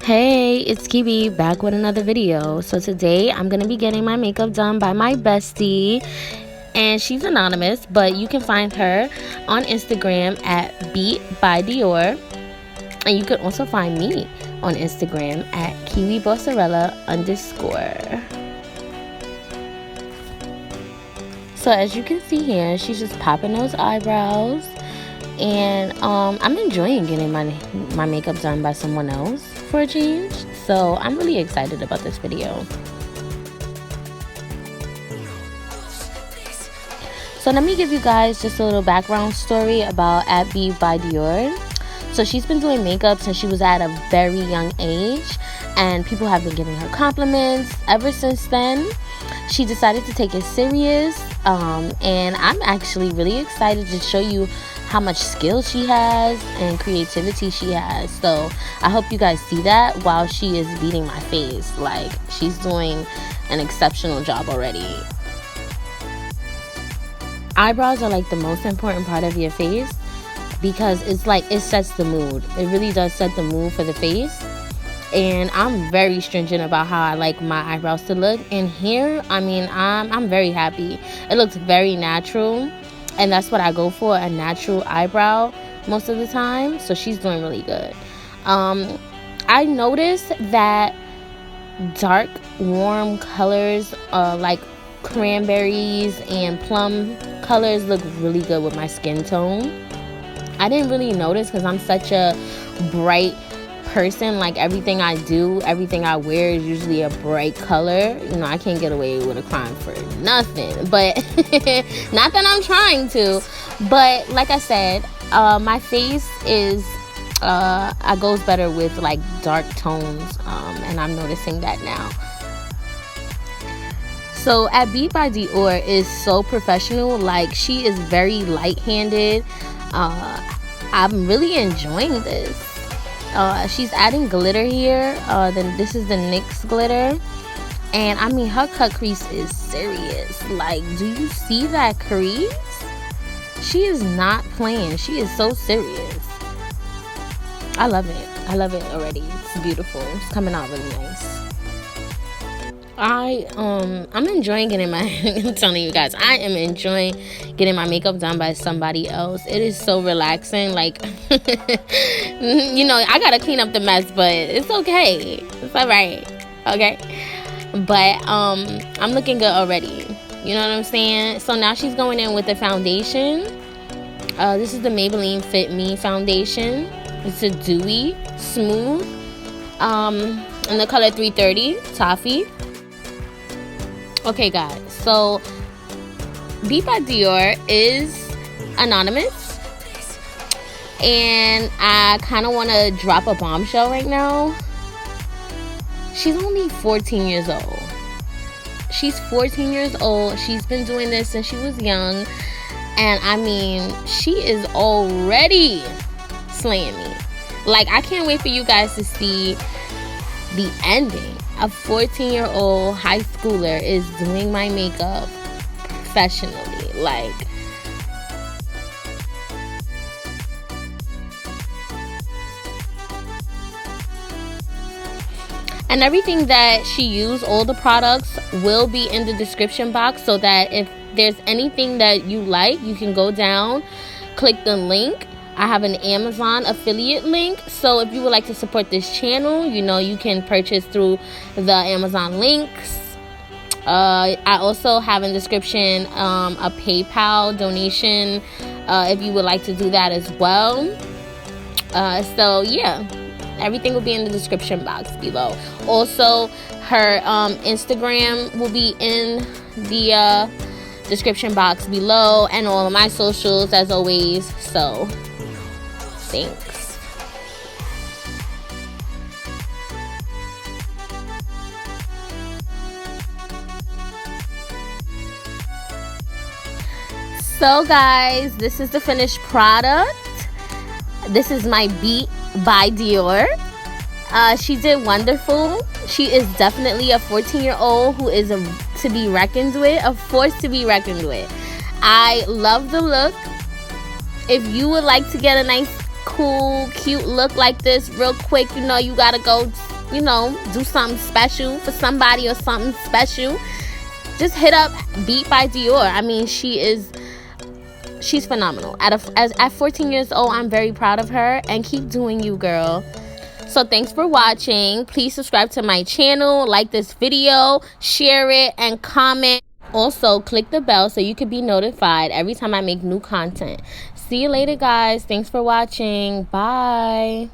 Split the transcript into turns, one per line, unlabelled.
Hey, it's Kiwi back with another video. So today I'm going to be getting my makeup done by my bestie, and she's anonymous, but you can find her on Instagram at Beat by Dior, and you can also find me on Instagram at kiwibosserell_. So as you can see here, she's just popping those eyebrows, and I'm enjoying getting my makeup done by someone else for a change. So I'm really excited about this video. So let me give you guys just a little background story about at Be by Dior. So she's been doing makeup since she was at a very young age, and people have been giving her compliments ever since then. She decided to take it serious, and I'm actually really excited to show you how much skill she has and creativity she has. So I hope you guys see that while she is beating my face. Like, she's doing an exceptional job already. Eyebrows are like the most important part of your face, because it's like it sets the mood. It really does set the mood for the face. And I'm very stringent about how I like my eyebrows to look. And here, I mean, I'm very happy. It looks very natural, and that's what I go for, a natural eyebrow most of the time. So she's doing really good. I noticed that dark, warm colors, like cranberries and plum colors, look really good with my skin tone. I didn't really notice because I'm such a bright person. Like, everything I do, everything I wear is usually a bright color. You know, I can't get away with a crime for nothing, but not that I'm trying to. But like I said, my face is goes better with like dark tones, and I'm noticing that now. So at Beat by Dior is so professional. Like, she is very light-handed. I'm really enjoying this. She's adding glitter here. Then this is the NYX glitter, and I mean, her cut crease is serious. Like, do you see that crease? She is not playing. She is so serious. I love it. I love it already. It's beautiful. It's coming out really nice. I'm enjoying getting my I'm telling you guys, I am enjoying getting my makeup done by somebody else. It is so relaxing. Like, you know, I gotta clean up the mess, but it's okay. It's all right. Okay. But I'm looking good already. You know what I'm saying? So now she's going in with the foundation. This is the Maybelline Fit Me foundation. It's a dewy, smooth, in the color 330 Toffee. Okay, guys, so Beat by Dior is anonymous, and I kind of want to drop a bombshell right now. She's only 14 years old. She's 14 years old. She's been doing this since she was young, and I mean, she is already slaying me. Like, I can't wait for you guys to see the ending. A 14-year-old high schooler is doing my makeup professionally. Like, and everything that she used, all the products will be in the description box, so that if there's anything that you like, you can go down, click the link. I have an Amazon affiliate link, so if you would like to support this channel, you know, you can purchase through the Amazon links. I also have in the description a PayPal donation if you would like to do that as well. So yeah, everything will be in the description box below. Also, her Instagram will be in the description box below, and all of my socials as always. So thanks. So guys, this is the finished product. This is my Beat by Dior. She did wonderful. She is definitely a 14-year-old who is to be reckoned with, a force to be reckoned with. I love the look. If you would like to get a nice cool, cute look like this real quick, you know, you gotta go you know, do something special for somebody or something special, just hit up Beat by Dior. I mean, she's phenomenal. At 14 years old, I'm very proud of her, and keep doing you, girl. So thanks for watching. Please subscribe to my channel, like this video, share it, and comment. Also, click the bell so you can be notified every time I make new content. See you later, guys. Thanks for watching. Bye.